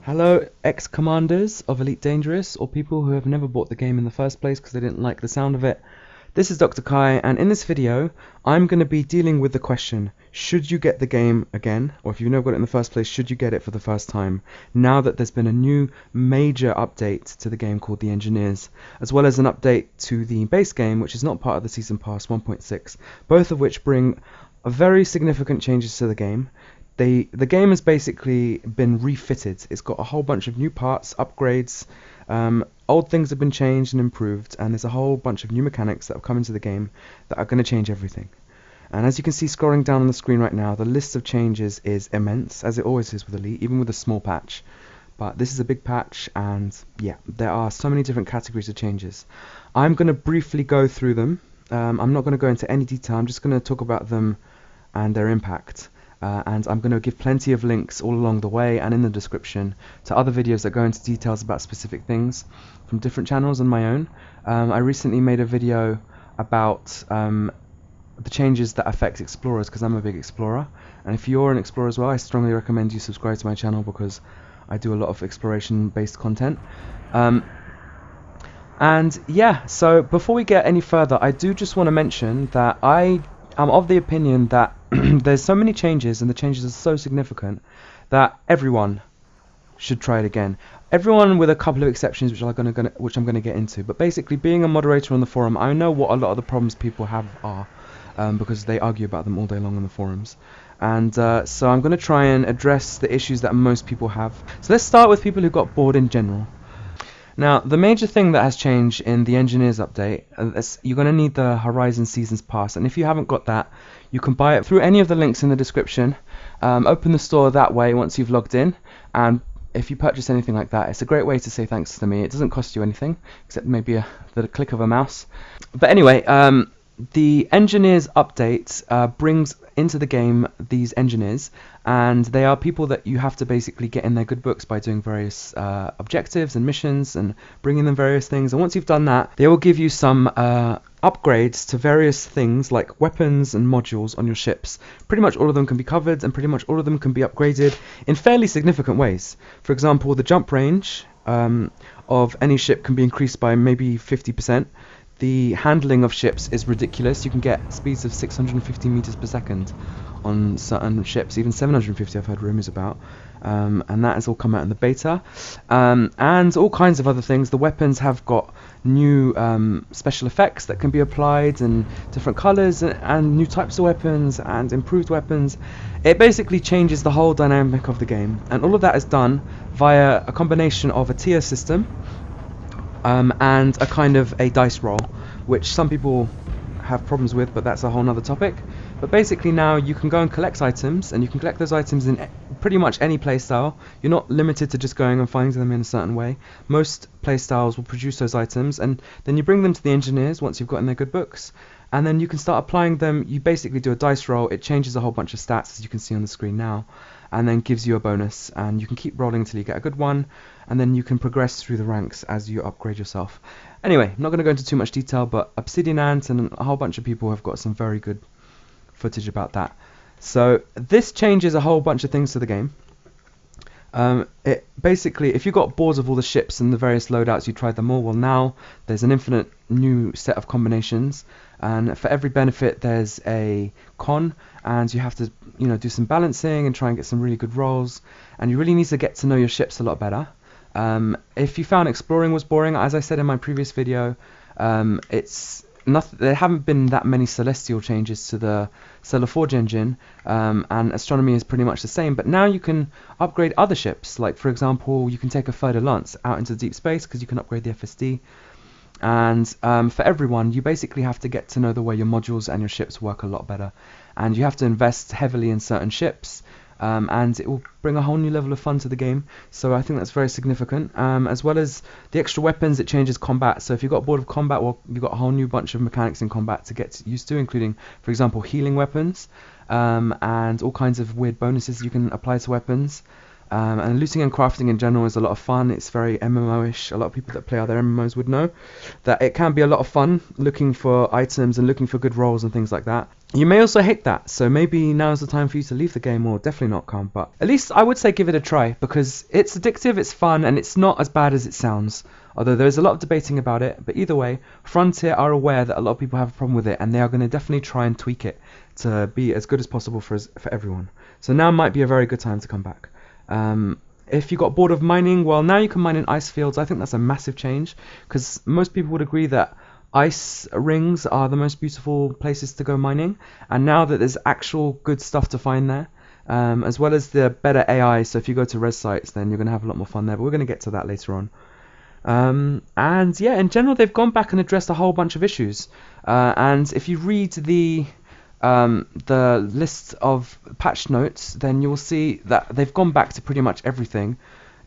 Hello, ex-commanders of Elite Dangerous, or people who have never bought the game in the first place because they didn't like the sound of it. This is Dr. Kai, and in this video, I'm going to be dealing with the question, should you get the game again, or if you've never got it in the first place, should you get it for the first time, now that there's been a new major update to the game called The Engineers, as well as an update to the base game, which is not part of the Season Pass 1.6, both of which bring very significant changes to the game. The game has basically been refitted. It's got a whole bunch of new parts, upgrades, old things have been changed and improved, and there's a whole bunch of new mechanics that have come into the game that are going to change everything. And as you can see scrolling down on the screen right now, the list of changes is immense, as it always is with Elite, even with a small patch. But this is a big patch, and yeah, there are so many different categories of changes. I'm going to briefly go through them. I'm not going to go into any detail, I'm just going to talk about them and their impact. And I'm going to give plenty of links all along the way and in the description to other videos that go into details about specific things from different channels and my own. I recently made a video about the changes that affect explorers, because I'm a big explorer, and if you're an explorer as well, I strongly recommend you subscribe to my channel because I do a lot of exploration based content. And yeah, so before we get any further, I do just want to mention that I'm of the opinion that there's so many changes, and the changes are so significant that everyone should try it again. Everyone, with a couple of exceptions, which I'm going to get into. But basically, being a moderator on the forum, I know what a lot of the problems people have are, because they argue about them all day long on the forums. And so I'm going to try and address the issues that most people have. So let's start with people who got bored in general. Now, the major thing that has changed in the Engineers update is you're going to need the Horizon Seasons Pass, and if you haven't got that, you can buy it through any of the links in the description. Open the store that way once you've logged in, and if you purchase anything like that, it's a great way to say thanks to me. It doesn't cost you anything, except maybe the click of a mouse. But anyway, the Engineers update brings into the game these engineers, and they are people that you have to basically get in their good books by doing various objectives and missions and bringing them various things. And once you've done that, they will give you some upgrades to various things like weapons and modules on your ships. Pretty much all of them can be covered, and pretty much all of them can be upgraded in fairly significant ways. For example, the jump range of any ship can be increased by maybe 50%. The handling of ships is ridiculous. You can get speeds of 650 meters per second on certain ships, even 750 I've heard rumors about, and that has all come out in the beta, and all kinds of other things. The weapons have got new special effects that can be applied, and different colors, and new types of weapons, and improved weapons. It basically changes the whole dynamic of the game, and all of that is done via a combination of a tier system and a kind of a dice roll, which some people have problems with, but that's a whole nother topic. But basically now you can go and collect items, and you can collect those items in pretty much any playstyle. You're not limited to just going and finding them in a certain way. Most playstyles will produce those items, and then you bring them to the engineers once you've gotten their good books, and then you can start applying them. You basically do a dice roll. It changes a whole bunch of stats, as you can see on the screen now, and then gives you a bonus, and you can keep rolling until you get a good one, and then you can progress through the ranks as you upgrade yourself. Anyway, I'm not going to go into too much detail, but Obsidian Ant and a whole bunch of people have got some very good footage about that. So this changes a whole bunch of things to the game. It basically, if you got bored of all the ships and the various loadouts, you tried them all. Well, now there's an infinite new set of combinations, and for every benefit there's a con, and you have to do some balancing and try and get some really good rolls, and you really need to get to know your ships a lot better. If you found exploring was boring, as I said in my previous video, there haven't been that many celestial changes to the Stellar Forge engine, and astronomy is pretty much the same, but now you can upgrade other ships. Like, for example, you can take a Further Lance out into deep space because you can upgrade the FSD, and for everyone you basically have to get to know the way your modules and your ships work a lot better, and you have to invest heavily in certain ships, and it will bring a whole new level of fun to the game. So I think that's very significant. As well as the extra weapons, it changes combat. So if you got bored of combat, well, you've got a whole new bunch of mechanics in combat to get used to, including, for example, healing weapons, and all kinds of weird bonuses you can apply to weapons. And looting and crafting in general is a lot of fun. It's very MMO-ish. A lot of people that play other MMOs would know that it can be a lot of fun looking for items and looking for good rolls and things like that. You may also hate that, so maybe now's the time for you to leave the game, or definitely not come. But at least I would say give it a try, because it's addictive, it's fun, and it's not as bad as it sounds. Although there is a lot of debating about it, but either way, Frontier are aware that a lot of people have a problem with it, and they are going to definitely try and tweak it to be as good as possible for everyone. So now might be a very good time to come back. If you got bored of mining, well, now you can mine in ice fields. I think that's a massive change, because most people would agree that ice rings are the most beautiful places to go mining, and now that there's actual good stuff to find there, as well as the better AI, so if you go to res sites, then you're going to have a lot more fun there, but we're going to get to that later on. And yeah, in general, they've gone back and addressed a whole bunch of issues, and if you read the list of patch notes, then you'll see that they've gone back to pretty much everything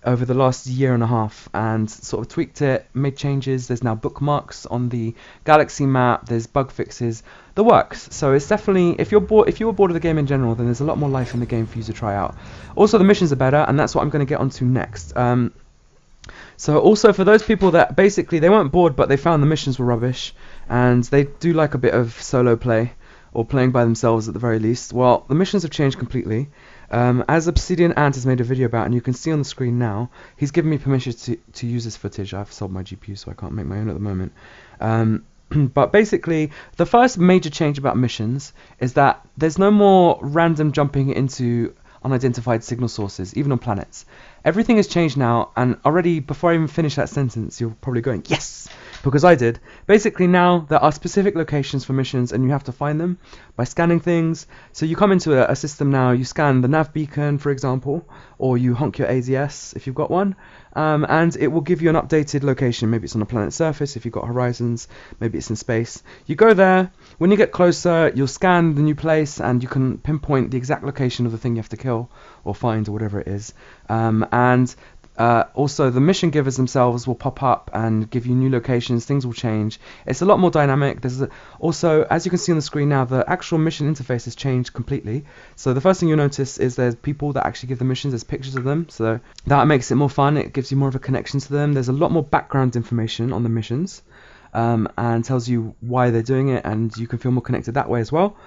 over the last year and a half and sort of tweaked it, made changes. There's now bookmarks on the galaxy map, there's bug fixes, the works. So it's definitely, if you were bored of the game in general, then there's a lot more life in the game for you to try out. Also, the missions are better, and that's what I'm going to get onto next. So also for those people that basically they weren't bored, but they found the missions were rubbish, and they do like a bit of solo play, or playing by themselves at the very least, well, the missions have changed completely. As Obsidian Ant has made a video about, and you can see on the screen now, he's given me permission to use this footage. I've sold my GPU, so I can't make my own at the moment. But basically, the first major change about missions is that there's no more random jumping into unidentified signal sources, even on planets. Everything has changed now, and already, before I even finish that sentence, you're probably going, yes! Because I did. Basically now, there are specific locations for missions, and you have to find them by scanning things. So you come into a system now, you scan the nav beacon, for example, or you honk your ADS if you've got one, and it will give you an updated location. Maybe it's on a planet's surface if you've got horizons, maybe it's in space. You go there, when you get closer, you'll scan the new place, and you can pinpoint the exact location of the thing you have to kill, or find, or whatever it is. Also, the mission givers themselves will pop up and give you new locations. Things will change. It's a lot more dynamic. Also, as you can see on the screen now, the actual mission interface has changed completely. So the first thing you'll notice is there's people that actually give the missions. There's pictures of them, so that makes it more fun. It gives you more of a connection to them. There's a lot more background information on the missions, and tells you why they're doing it, and you can feel more connected that way as well.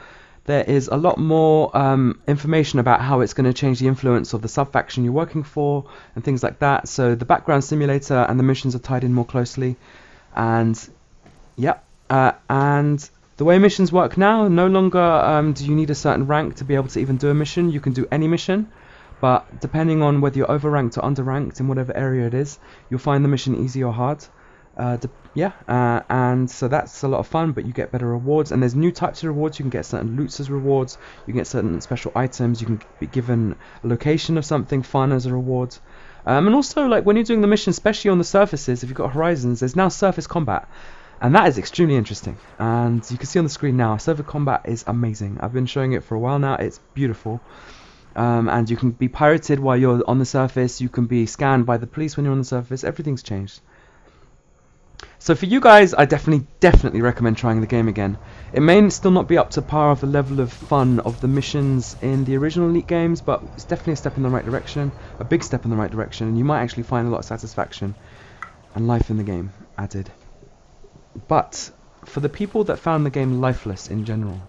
There is a lot more information about how it's going to change the influence of the sub-faction you're working for and things like that. So the background simulator and the missions are tied in more closely. And yep, and the way missions work now, no longer do you need a certain rank to be able to even do a mission. You can do any mission, but depending on whether you're overranked or underranked in whatever area it is, you'll find the mission easy or hard. And so that's a lot of fun, but you get better rewards, and there's new types of rewards. You can get certain loots as rewards, you can get certain special items, you can be given a location of something fun as a reward. And also, like, when you're doing the mission, especially on the surfaces, if you've got horizons, there's now surface combat, and that is extremely interesting. And you can see on the screen now, surface combat is amazing. I've been showing it for a while now. It's beautiful. And you can be pirated while you're on the surface, you can be scanned by the police when you're on the surface. Everything's changed. So for you guys, I definitely recommend trying the game again. It may still not be up to par of the level of fun of the missions in the original Elite games, but it's definitely a step in the right direction, a big step in the right direction, and you might actually find a lot of satisfaction and life in the game added. But for the people that found the game lifeless in general,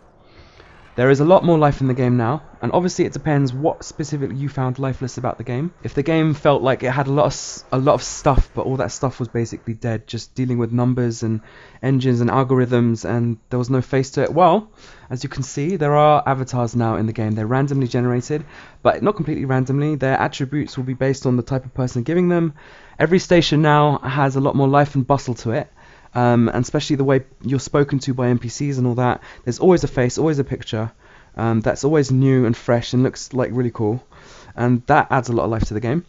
there is a lot more life in the game now, and obviously it depends what specifically you found lifeless about the game. If the game felt like it had a lot of stuff, but all that stuff was basically dead, just dealing with numbers and engines and algorithms, and there was no face to it, well, as you can see, there are avatars now in the game. They're randomly generated, but not completely randomly. Their attributes will be based on the type of person giving them. Every station now has a lot more life and bustle to it. And especially the way you're spoken to by NPCs and all that. There's always a face, always a picture, that's always new and fresh and looks like really cool, and that adds a lot of life to the game.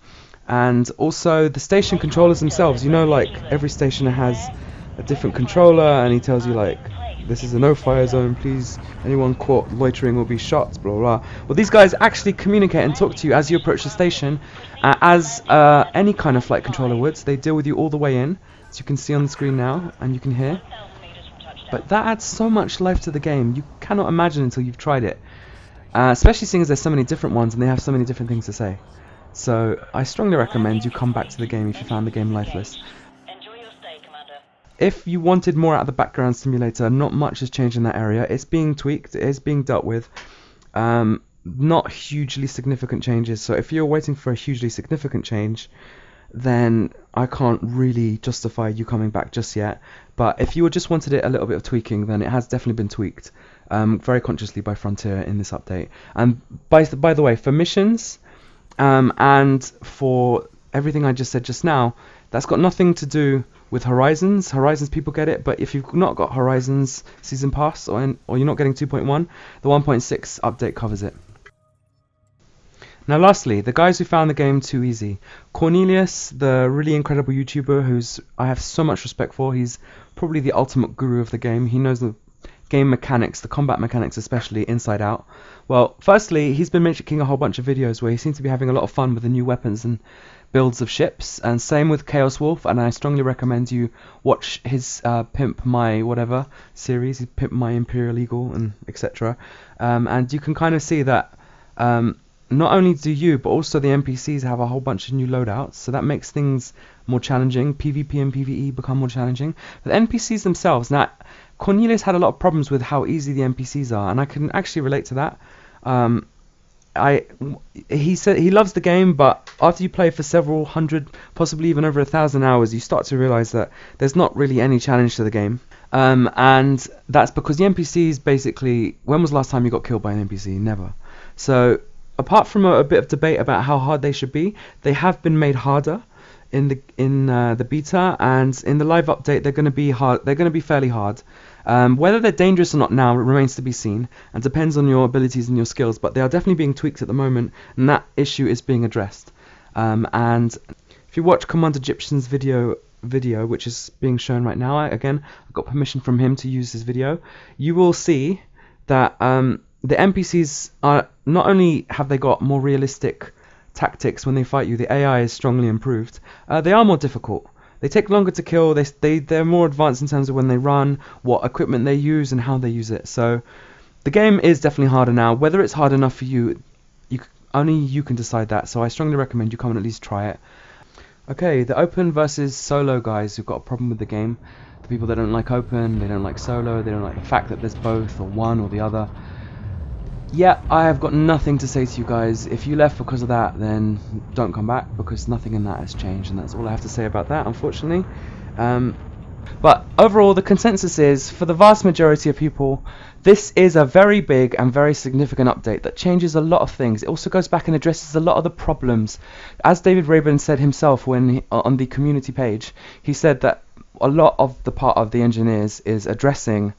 And also the station controllers themselves, you know, like every station has a different controller, and he tells you like, this is a no-fire zone, please, anyone caught loitering will be shot, blah blah. Well, these guys actually communicate and talk to you as you approach the station, as any kind of flight controller would. They deal with you all the way in, as you can see on the screen now, and you can hear. But that adds so much life to the game, you cannot imagine until you've tried it. Especially seeing as there's so many different ones and they have so many different things to say. So I strongly recommend you come back to the game if you found the game lifeless. If you wanted more out of the background simulator, not much has changed in that area. It's being tweaked, it is being dealt with. Not hugely significant changes, so if you're waiting for a hugely significant change, then I can't really justify you coming back just yet. But if you just wanted it a little bit of tweaking, then it has definitely been tweaked very consciously by Frontier in this update. And by the way, for missions and for everything I just said just now, that's got nothing to do with Horizons. Horizons people get it, but if you've not got Horizons Season Pass or you're not getting 2.1, the 1.6 update covers it. Now lastly, the guys who found the game too easy. Cornelius, the really incredible YouTuber who's I have so much respect for, he's probably the ultimate guru of the game. He knows the game mechanics, the combat mechanics especially, inside out. Well, firstly, he's been making a whole bunch of videos where he seems to be having a lot of fun with the new weapons and builds of ships, and same with Chaos Wolf, and I strongly recommend you watch his Pimp My Whatever series, Pimp My Imperial Eagle, and etc. And you can kind of see that not only do you, but also the NPCs have a whole bunch of new loadouts, so that makes things more challenging. PvP and PvE become more challenging. But the NPCs themselves, now, Cornelius had a lot of problems with how easy the NPCs are, and I can actually relate to that. He said he loves the game, but after you play for several hundred, possibly even over 1,000 hours, you start to realize that there's not really any challenge to the game. And that's because the NPCs basically, when was the last time you got killed by an NPC? Never. So apart from a bit of debate about how hard they should be, they have been made harder in the beta, and in the live update they're going to be hard. They're going to be fairly hard. Whether they're dangerous or not now remains to be seen, and depends on your abilities and your skills. But they are definitely being tweaked at the moment, and that issue is being addressed. And if you watch Command Egyptian's video, which is being shown right now, I got permission from him to use his video. You will see that the NPCs are not only have they got more realistic tactics when they fight you, the AI is strongly improved. They are more difficult. They take longer to kill. They're more advanced in terms of when they run, what equipment they use, and how they use it. So the game is definitely harder now. Whether it's hard enough for you, only you can decide that. So I strongly recommend you come and at least try it. Okay, the open versus solo guys who've got a problem with the game. The people that don't like open, they don't like solo, they don't like the fact that there's both or one or the other. Yeah, I have got nothing to say to you guys. If you left because of that, then don't come back, because nothing in that has changed, and that's all I have to say about that, unfortunately. But overall, the consensus is, for the vast majority of people, this is a very big and very significant update that changes a lot of things. It also goes back and addresses a lot of the problems. As David Rayburn said himself when on the community page, he said that a lot of the part of the engineers is addressing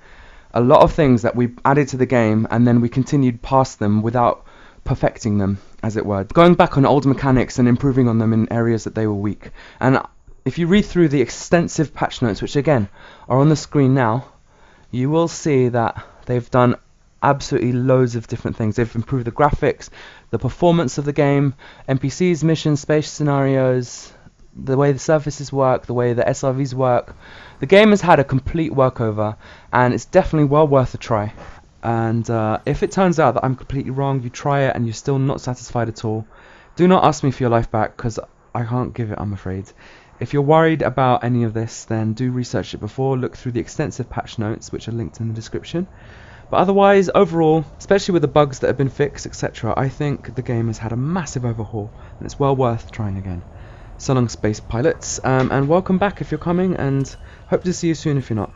a lot of things that we added to the game, and then we continued past them without perfecting them, as it were. Going back on old mechanics and improving on them in areas that they were weak. And if you read through the extensive patch notes, which again are on the screen now, you will see that they've done absolutely loads of different things. They've improved the graphics, the performance of the game, NPCs, missions, space scenarios, the way the surfaces work, the way the SRVs work. The game has had a complete workover, and it's definitely well worth a try. And if it turns out that I'm completely wrong, you try it and you're still not satisfied at all, do not ask me for your life back, because I can't give it, I'm afraid. If you're worried about any of this, then do research it before, look through the extensive patch notes, which are linked in the description. But otherwise, overall, especially with the bugs that have been fixed, etc., I think the game has had a massive overhaul, and it's well worth trying again. So long, space pilots, and welcome back if you're coming, and hope to see you soon if you're not.